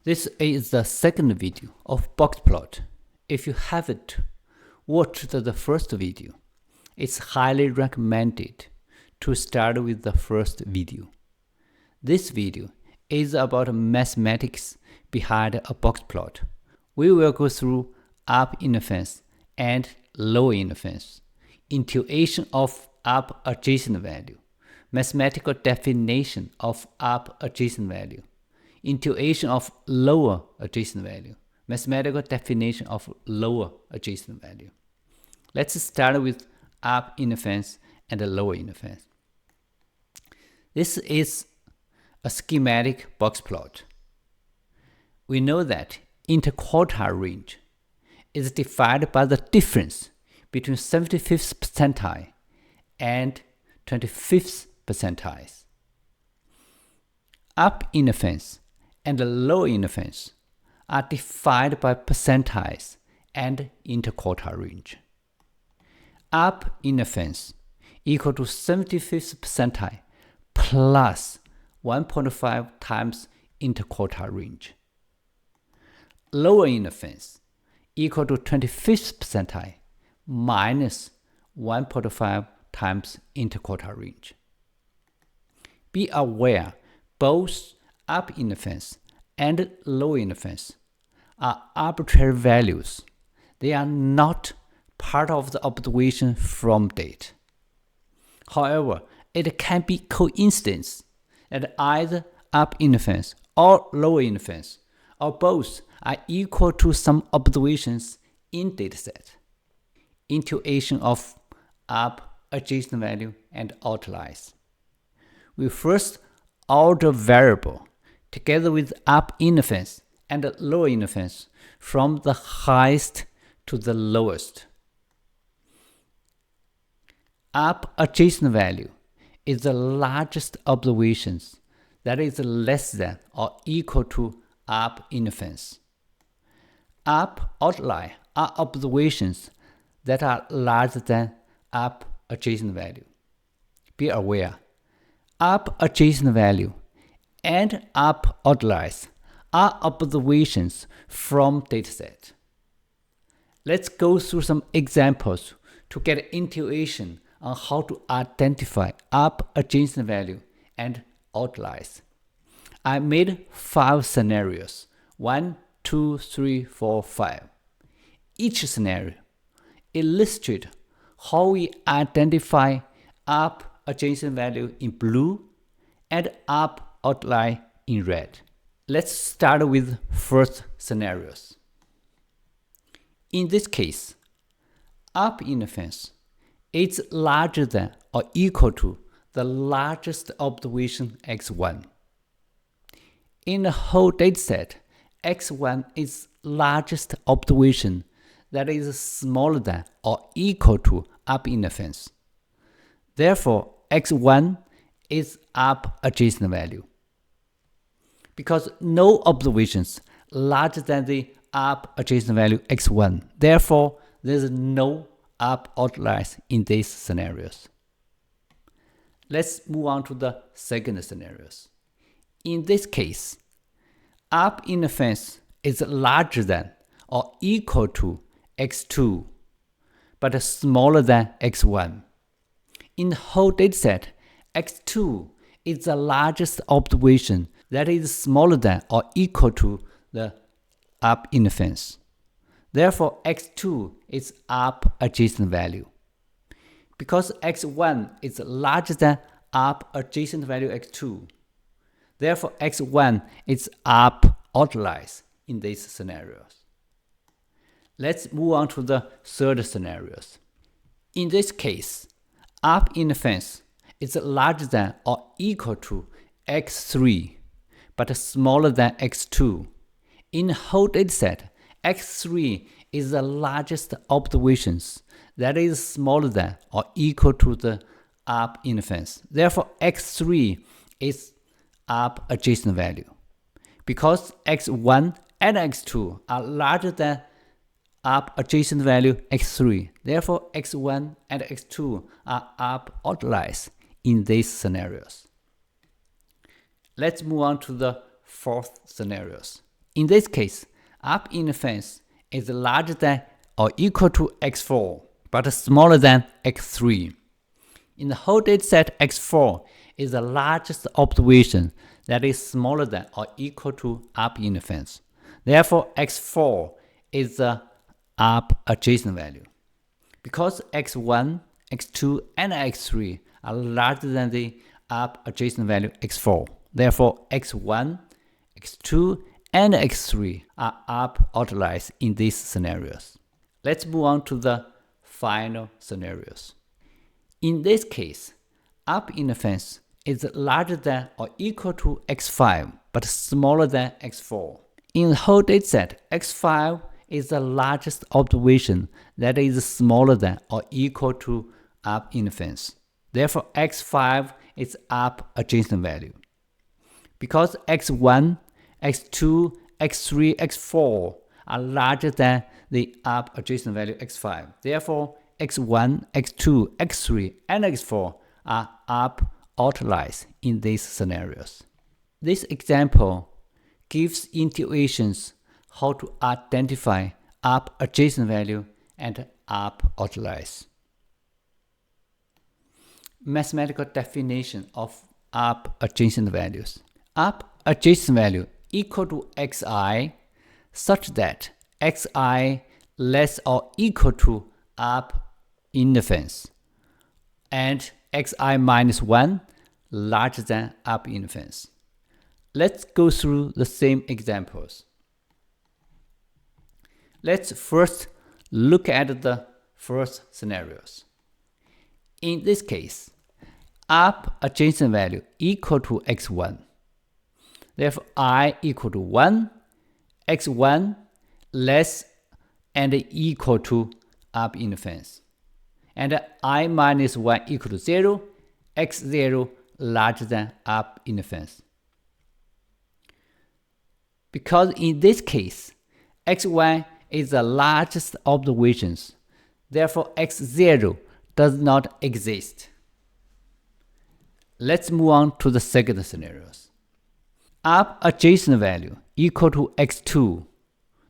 This is the second video of Boxplot. If you haven't watched the first video, it's highly recommended to start with the first video. This video is about mathematics behind a boxplot. We will go through up inference and low inference, intuition of up adjacent value, mathematical definition of up adjacent value, intuition of lower adjacent value, mathematical definition of lower adjacent value. Let's start with up inference and lower inference. This is a schematic box plot. We know that interquartile range is defined by the difference between 75th percentile and 25th percentiles. Up inference and low inference are defined by percentiles and interquartile range. Up inference equal to 75th percentile plus 1.5 times interquartile range. Lower inference equal to 25th percentile minus 1.5 times interquartile range. Be aware both up inference and low inference are arbitrary values. They are not part of the observation from data. However, it can be coincidence that either up inference or low inference or both are equal to some observations in dataset. Intuition of up adjacent value and outliers. We first order variable together with up inference and low inference from the highest to the lowest. Up adjacent value is the largest observations that is less than or equal to up inference. Up outlier are observations that are larger than up adjacent value. Be aware, up adjacent value and up outliers are observations from dataset. Let's go through some examples to get intuition on how to identify up adjacent value and outliers. I made 5 scenarios, 1, 2, 3, 4, 5. Each scenario illustrates how we identify up adjacent value in blue and up outlier in red. Let's start with first scenarios. In this case, up inference is larger than or equal to the largest observation x1. In the whole dataset, x1 is largest observation that is smaller than or equal to up inference. Therefore, x1 is up adjacent value. Because no observations larger than the up adjacent value x1, therefore there is no up outliers in these scenarios. Let's move on to the second scenarios. In this case, up inference is larger than or equal to x2, but smaller than x1. In the whole dataset, x2 is the largest observation that is smaller than or equal to the up inference. Therefore, x2 is up adjacent value. Because x1 is larger than up adjacent value x2, therefore x1 is up outliers in these scenarios. Let's move on to the third scenarios. In this case, up inference is larger than or equal to x3, but smaller than x2. In the whole dataset, x3 is the largest observations that is smaller than or equal to the up inference. Therefore, x3 is up adjacent value. Because x1 and x2 are larger than up adjacent value x3, therefore x1 and x2 are up outliers in these scenarios. Let's move on to the fourth scenarios. In this case, up in the fence is larger than or equal to x4, but smaller than x3. In the whole dataset, x4 is the largest observation that is smaller than or equal to up in the fence. Therefore, x4 is the up adjacent value. Because x1, x2, and x3 are larger than the up adjacent value x4. Therefore, x1, x2, and x3 are up outliers in these scenarios. Let's move on to the final scenarios. In this case, up in the fence is larger than or equal to x5, but smaller than x4. In the whole dataset, x5 is the largest observation that is smaller than or equal to up in the fence. Therefore, x5 is up adjacent value. Because x1, x2, x3, x4 are larger than the up adjacent value x5. Therefore, x1, x2, x3, and x4 are up outliers in these scenarios. This example gives intuitions how to identify up adjacent value and up outliers. Mathematical definition of up adjacent values. Up adjacent value equal to xi such that xi less or equal to up in the fence and xi minus 1 larger than up in the fence. Let's go through the same examples. Let's first look at the first scenarios. In this case, up adjacent value equal to x1. Therefore, I equal to 1, x1 less and equal to up in the fence. And I minus 1 equal to 0, x0 larger than up in the fence. Because in this case, x1 is the largest observations, therefore x0 does not exist. Let's move on to the second scenarios. Up adjacent value equal to x2.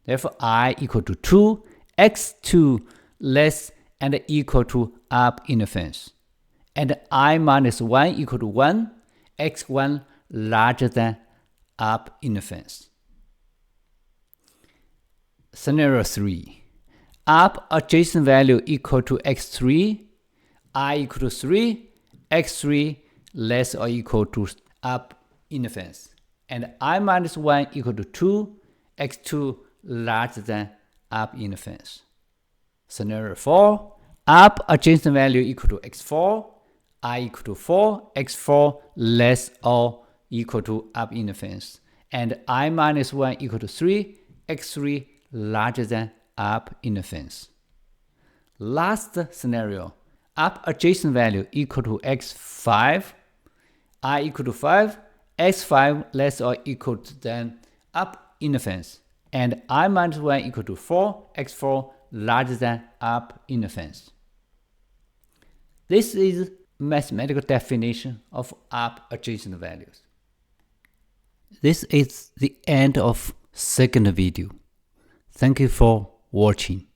Therefore, I equal to 2, x2 less and equal to up in the fence. And I minus 1 equal to 1, x1 larger than up in the fence. Scenario 3. Up adjacent value equal to x3, I equal to 3, x3 less or equal to up in the fence. And I minus 1 equal to 2, x2 larger than up in the fence. Scenario 4. Up adjacent value equal to x4, I equal to 4, x4 less or equal to up in the fence. And I minus 1 equal to 3, x3 larger than up in the fence. Last scenario. Up adjacent value equal to x5, I equal to 5, x5 less or equal to than up in the fence. And I minus 1 equal to 4, x4 larger than up in the fence. This is mathematical definition of up adjacent values. This is the end of second video. Thank you for watching.